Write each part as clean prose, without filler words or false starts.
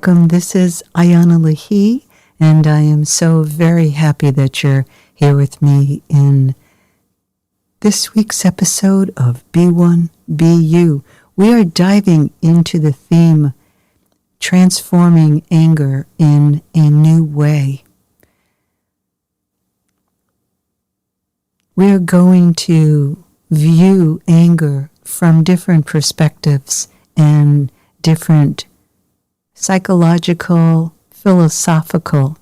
welcome. This is Iana Lahi, and I am so very happy that you're here with me in this week's episode of Be One, Be You. We are diving into the theme, transforming anger in a new way. We are going to view anger from different perspectives and different psychological, philosophical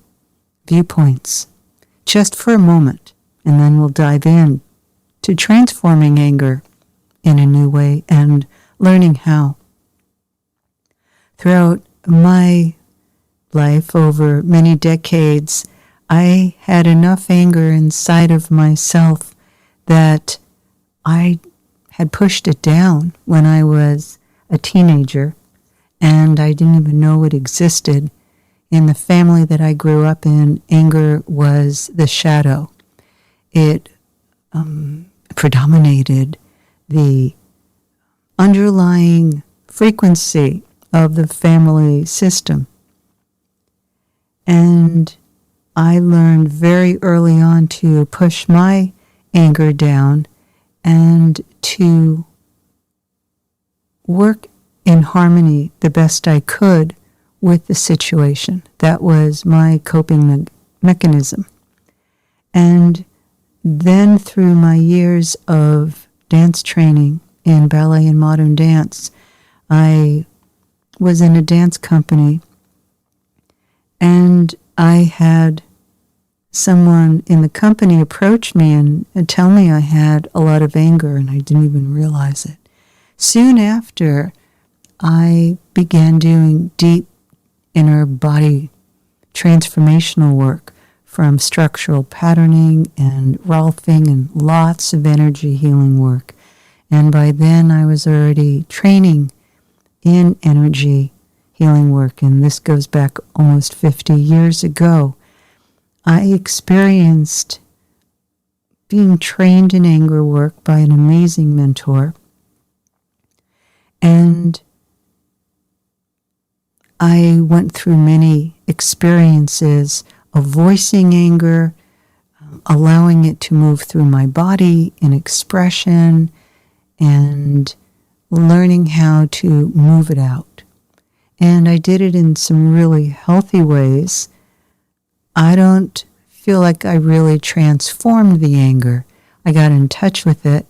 viewpoints, just for a moment, and then we'll dive in to transforming anger in a new way and learning how. Throughout my life, over many decades, I had enough anger inside of myself that I had pushed it down when I was a teenager, and I didn't even know it existed. In the family that I grew up in, anger was the shadow. It predominated the underlying frequency of the family system. And I learned very early on to push my anger down and to work in harmony the best I could with the situation. That was my coping mechanism. And then through my years of dance training in ballet and modern dance, I was in a dance company, and I had someone in the company approach me and tell me I had a lot of anger, and I didn't even realize it. Soon after, I began doing deep inner body transformational work, from structural patterning and Rolfing and lots of energy healing work. And by then I was already training in energy healing work, and this goes back almost 50 years ago. I experienced being trained in anger work by an amazing mentor, and I went through many experiences of voicing anger, allowing it to move through my body in expression, and learning how to move it out. And I did it in some really healthy ways. I don't feel like I really transformed the anger. I got in touch with it,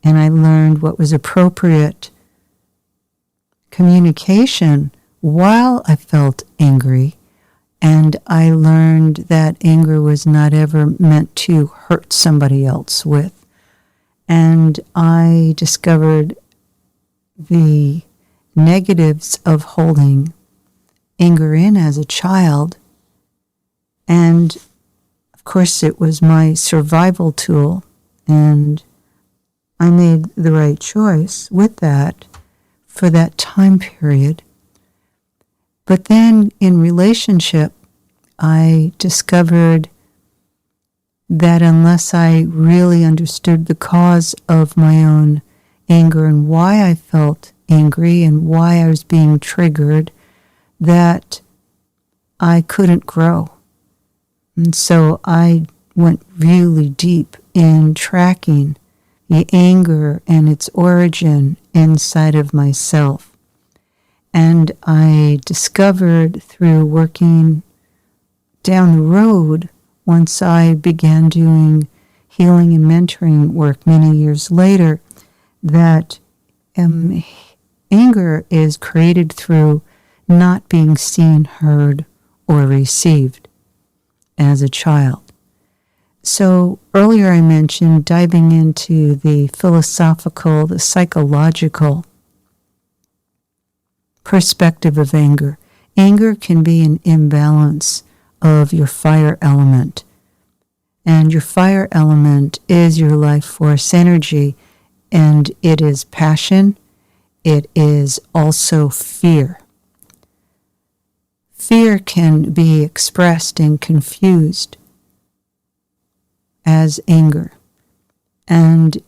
and I learned what was appropriate communication while I felt angry, and I learned that anger was not ever meant to hurt somebody else with. And I discovered the negatives of holding anger in as a child, and of course it was my survival tool, and I made the right choice with that for that time period. But then in relationship, I discovered that unless I really understood the cause of my own anger and why I felt angry and why I was being triggered, that I couldn't grow. And so I went really deep in tracking the anger and its origin inside of myself. And I discovered through working down the road, once I began doing healing and mentoring work many years later, that anger is created through not being seen, heard, or received as a child. So earlier I mentioned diving into the philosophical, the psychological perspective of anger. Anger can be an imbalance of your fire element. And your fire element is your life force energy, and it is passion. It is also fear. Fear can be expressed and confused as anger. And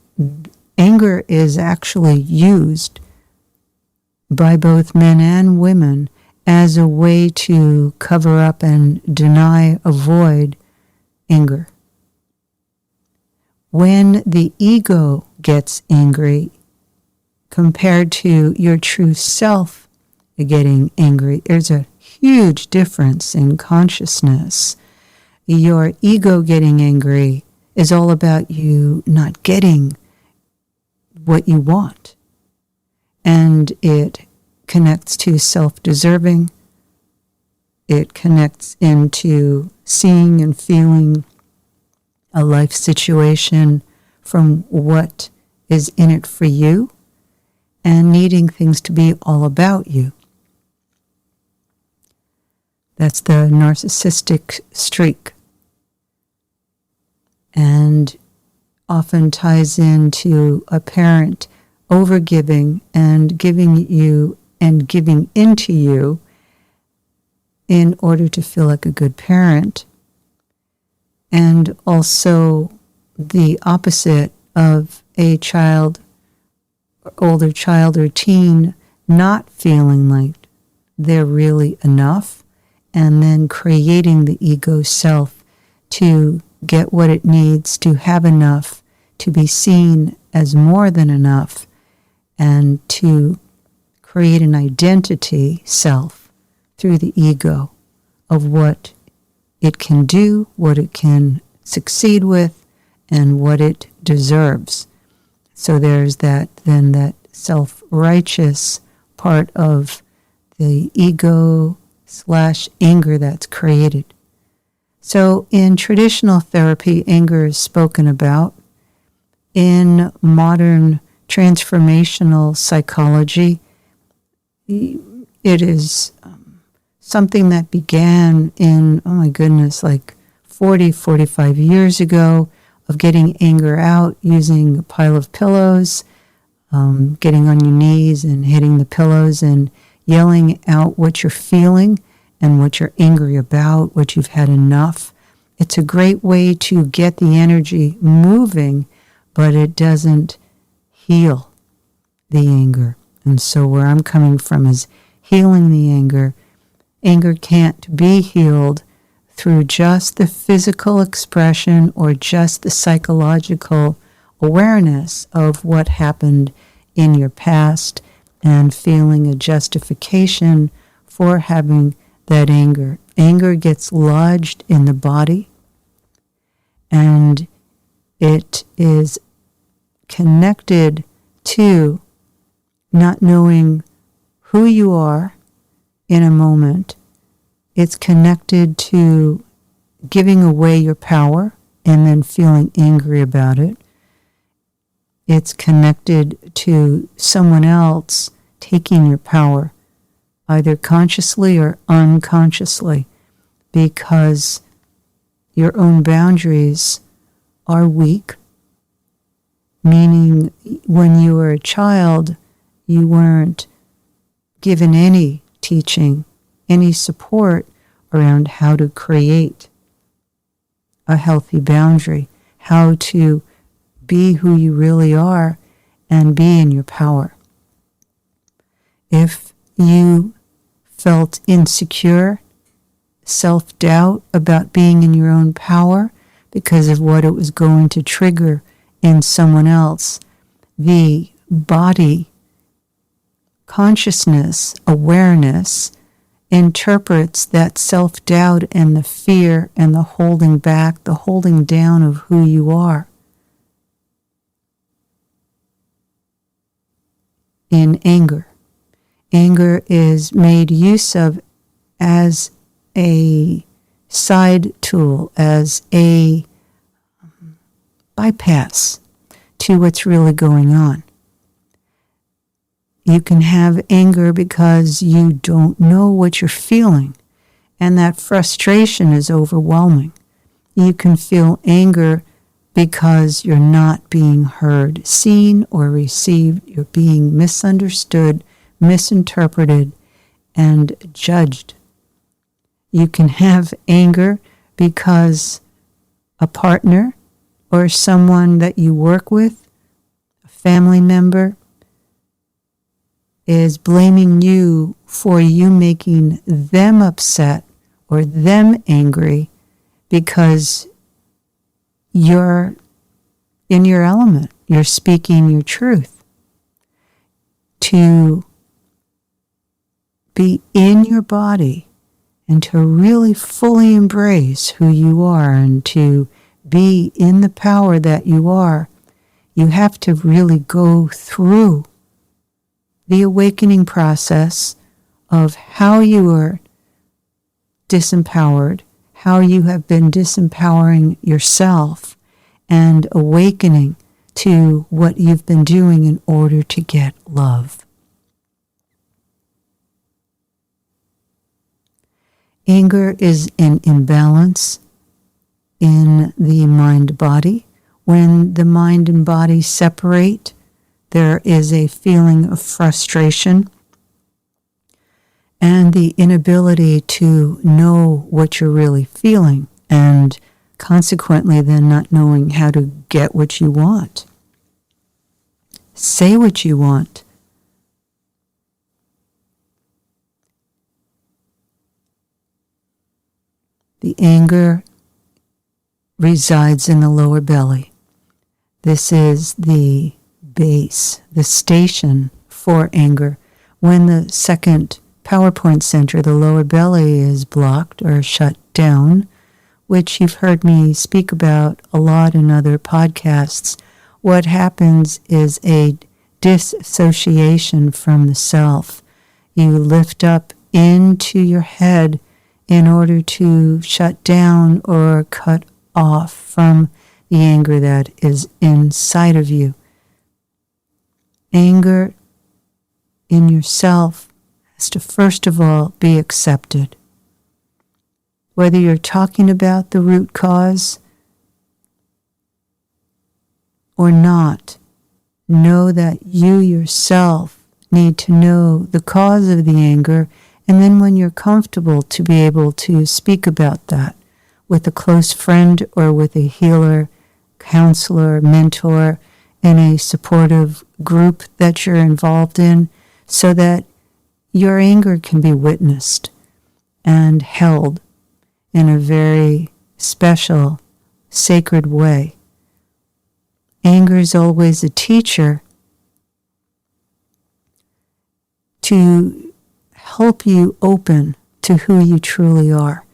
anger is actually used by both men and women as a way to cover up and deny, avoid anger. When the ego gets angry, compared to your true self getting angry, there's a huge difference in consciousness. Your ego getting angry is all about you not getting what you want. And it connects to self-deserving. It connects into seeing and feeling a life situation from what is in it for you and needing things to be all about you. That's the narcissistic streak. And often ties into a parent overgiving and giving you and giving into you in order to feel like a good parent. And also the opposite of a child, older child or teen, not feeling like they're really enough, and then creating the ego self to get what it needs, to have enough, to be seen as more than enough, and to create an identity self through the ego of what it can do, what it can succeed with, and what it deserves. So there's that self-righteous part of the ego / anger that's created. So in traditional therapy, anger is spoken about. In modern transformational psychology, it is something that began in, like 40, 45 years ago, of getting anger out using a pile of pillows, getting on your knees and hitting the pillows and yelling out what you're feeling and what you're angry about, what you've had enough. It's a great way to get the energy moving, but it doesn't heal the anger. And so where I'm coming from is healing the anger. Anger can't be healed through just the physical expression or just the psychological awareness of what happened in your past and feeling a justification for having that anger. Anger gets lodged in the body, and it is connected to not knowing who you are in a moment. It's connected to giving away your power and then feeling angry about it. It's connected to someone else taking your power, either consciously or unconsciously, because your own boundaries are weak, meaning when you were a child, you weren't given any teaching, any support around how to create a healthy boundary, how to be who you really are and be in your power. If you felt insecure, self-doubt about being in your own power because of what it was going to trigger in someone else, the body consciousness, awareness, interprets that self-doubt and the fear and the holding back, the holding down of who you are in anger. Anger is made use of as a side tool, as a bypass to what's really going on. You can have anger because you don't know what you're feeling, and that frustration is overwhelming. You can feel anger because you're not being heard, seen, or received. You're being misunderstood, misinterpreted, and judged. You can have anger because a partner or someone that you work with, a family member, is blaming you for you making them upset or them angry because you're in your element. You're speaking your truth. To be in your body and to really fully embrace who you are and to be in the power that you are, you have to really go through the awakening process of how you were disempowered, how you have been disempowering yourself, and awakening to what you've been doing in order to get love. Anger is an imbalance in the mind-body. When the mind and body separate, there is a feeling of frustration and the inability to know what you're really feeling, and consequently then not knowing how to get what you want. Say what you want. The anger resides in the lower belly. This is the base, the station for anger. When the second PowerPoint center, the lower belly, is blocked or shut down, which you've heard me speak about a lot in other podcasts, what happens is a dissociation from the self. You lift up into your head in order to shut down or cut off from the anger that is inside of you. Anger in yourself has to first of all be accepted. Whether you're talking about the root cause or not, know that you yourself need to know the cause of the anger, and then when you're comfortable to be able to speak about that with a close friend or with a healer, counselor, mentor, in a supportive group that you're involved in, so that your anger can be witnessed and held in a very special, sacred way. Anger is always a teacher to help you open to who you truly are.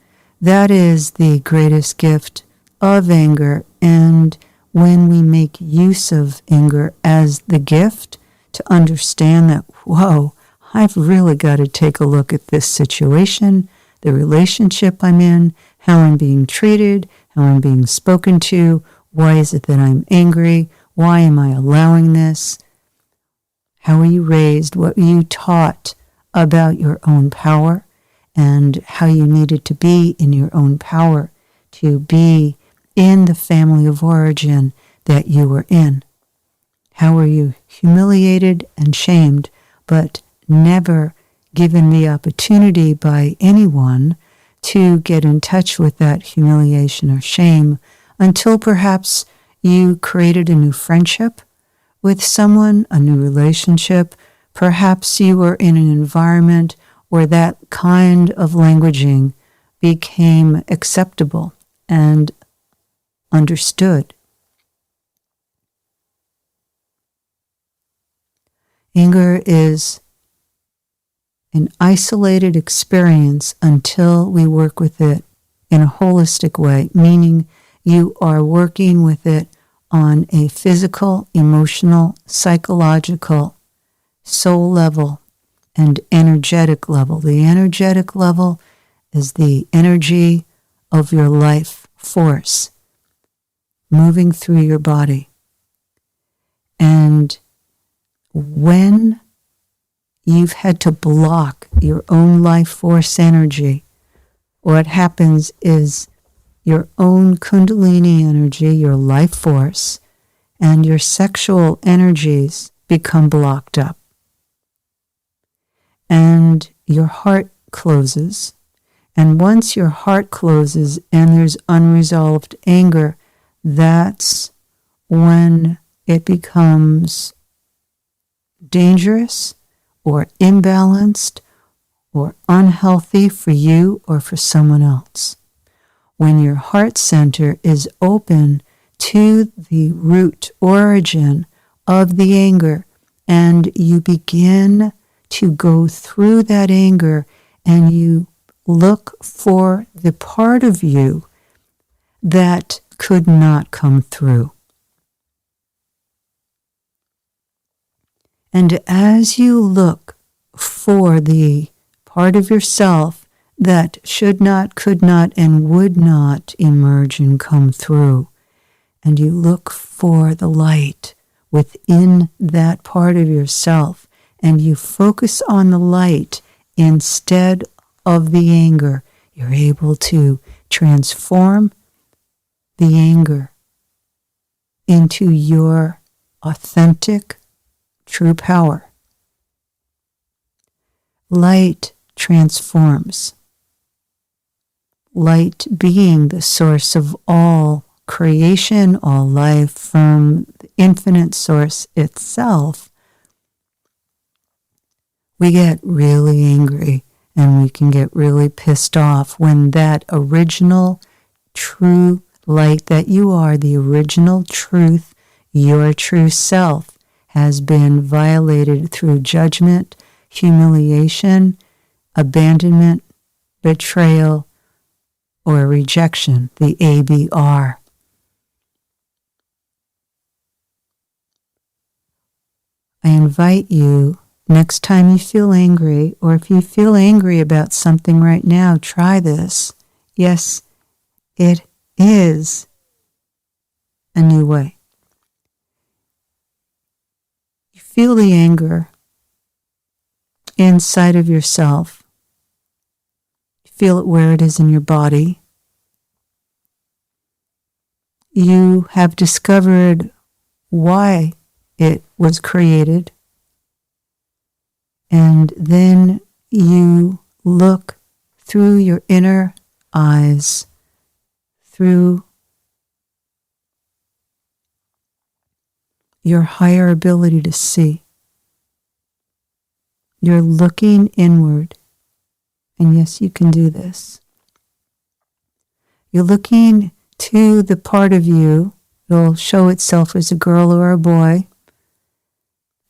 That is the greatest gift of anger, and when we make use of anger as the gift, to understand that, whoa, I've really got to take a look at this situation, the relationship I'm in, how I'm being treated, how I'm being spoken to, why is it that I'm angry, why am I allowing this, how were you raised, what were you taught about your own power, and how you needed to be in your own power to be in the family of origin that you were in. How were you humiliated and shamed, but never given the opportunity by anyone to get in touch with that humiliation or shame until perhaps you created a new friendship with someone, a new relationship. Perhaps you were in an environment where that kind of languaging became acceptable and understood. Anger is an isolated experience until we work with it in a holistic way, meaning you are working with it on a physical, emotional, psychological, soul level, and energetic level. The energetic level is the energy of your life force moving through your body. And when you've had to block your own life force energy, what happens is your own Kundalini energy, your life force, and your sexual energies become blocked up. And your heart closes. And once your heart closes and there's unresolved anger, that's when it becomes dangerous or imbalanced or unhealthy for you or for someone else. When your heart center is open to the root origin of the anger, and you begin to go through that anger and you look for the part of you that could not come through. And as you look for the part of yourself that should not, could not, and would not emerge and come through, and you look for the light within that part of yourself, and you focus on the light instead of the anger, you're able to transform the anger into your authentic, true power. Light transforms. Light being the source of all creation, all life from the infinite source itself. We get really angry and we can get really pissed off when that original true light that you are, the original truth, your true self, has been violated through judgment, humiliation, abandonment, betrayal, or rejection, the ABR. I invite you, next time you feel angry, or if you feel angry about something right now, try this. Yes, it is a new way. You feel the anger inside of yourself. You feel it where it is in your body. You have discovered why it was created. And then you look through your inner eyes, through your higher ability to see. You're looking inward. And yes, you can do this. You're looking to the part of you, it'll show itself as a girl or a boy,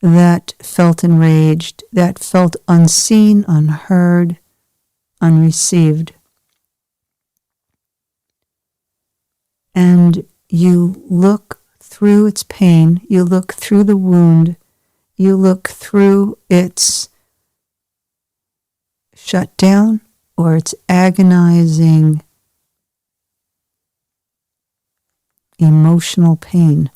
that felt enraged, that felt unseen, unheard, unreceived. And you look through its pain, you look through the wound, you look through its shutdown or its agonizing emotional pain.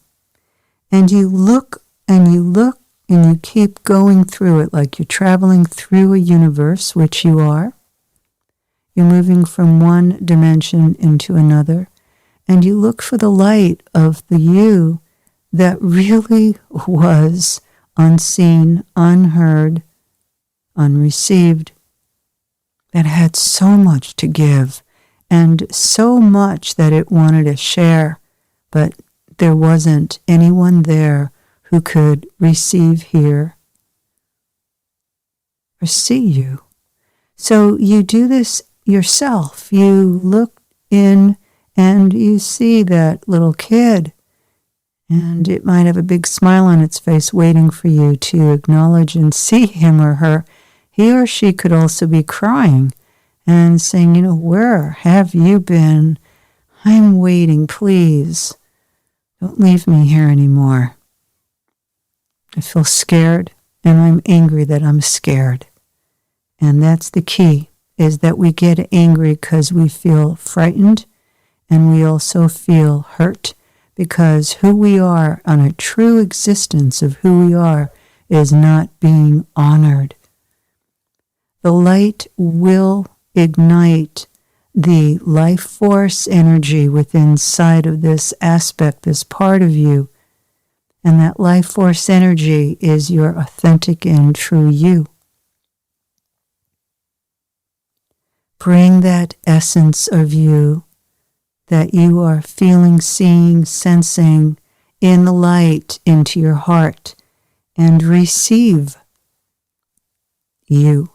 And you look and you look and you keep going through it like you're traveling through a universe, which you are. You're moving from one dimension into another, and you look for the light of the you that really was unseen, unheard, unreceived, that had so much to give and so much that it wanted to share, but there wasn't anyone there who could receive, hear, or see you. So you do this yourself. You look in and you see that little kid, and it might have a big smile on its face waiting for you to acknowledge and see him or her. He or she could also be crying and saying, where have you been? I'm waiting, please. Don't leave me here anymore. I feel scared, and I'm angry that I'm scared. And that's the key, is that we get angry because we feel frightened, and we also feel hurt because who we are on a true existence of who we are is not being honored. The light will ignite the life force energy within inside of this aspect, this part of you. And that life force energy is your authentic and true you. Bring that essence of you that you are feeling, seeing, sensing in the light into your heart and receive you.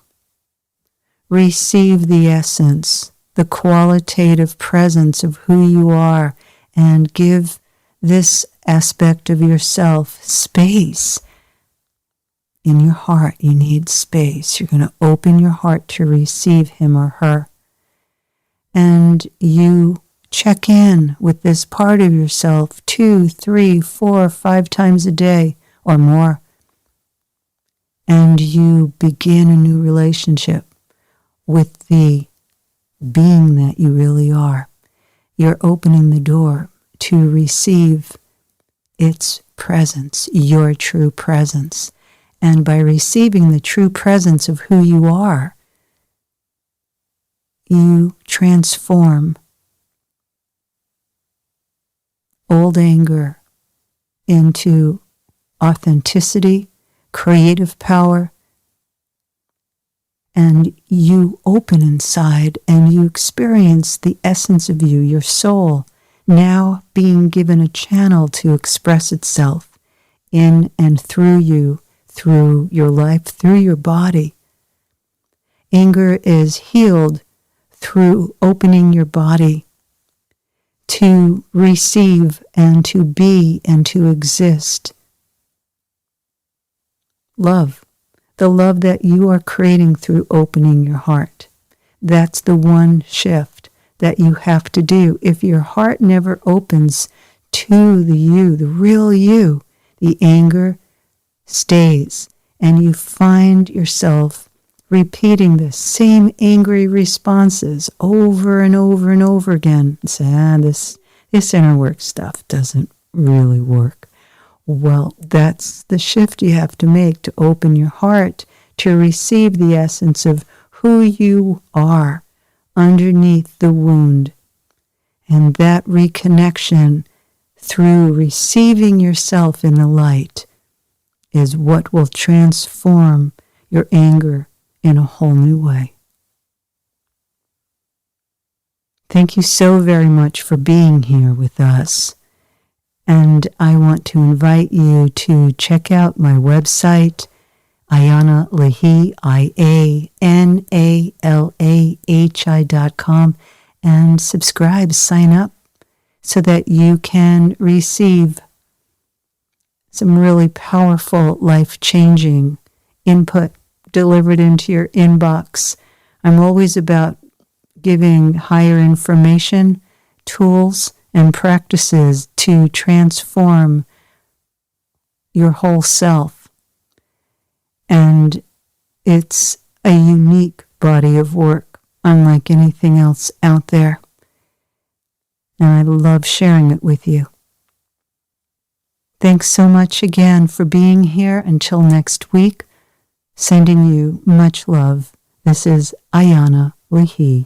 Receive the essence, the qualitative presence of who you are, and give this aspect of yourself space. In your heart, you need space. You're going to open your heart to receive him or her. And you check in with this part of yourself 2, 3, 4, 5 times a day or more. And you begin a new relationship with the being that you really are. You're opening the door to receive its presence, your true presence. And by receiving the true presence of who you are, you transform old anger into authenticity, creative power, and you open inside and you experience the essence of you, your soul, now being given a channel to express itself in and through you, through your life, through your body. Anger is healed through opening your body to receive and to be and to exist. Love, the love that you are creating through opening your heart. That's the one shift that you have to do. If your heart never opens to the you, the real you, the anger stays, and you find yourself repeating the same angry responses over and over and over again. Say, this inner work stuff doesn't really work. Well, that's the shift you have to make to open your heart to receive the essence of who you are underneath the wound. And that reconnection through receiving yourself in the light is what will transform your anger in a whole new way. Thank you so very much for being here with us. And I want to invite you to check out my website, Iana Lahi, IANALAHI.com, and subscribe, sign up, so that you can receive some really powerful, life-changing input delivered into your inbox. I'm always about giving higher information, tools, and practices to transform your whole self. And it's a unique body of work, unlike anything else out there. And I love sharing it with you. Thanks so much again for being here. Until next week, sending you much love. This is Iana Lahi.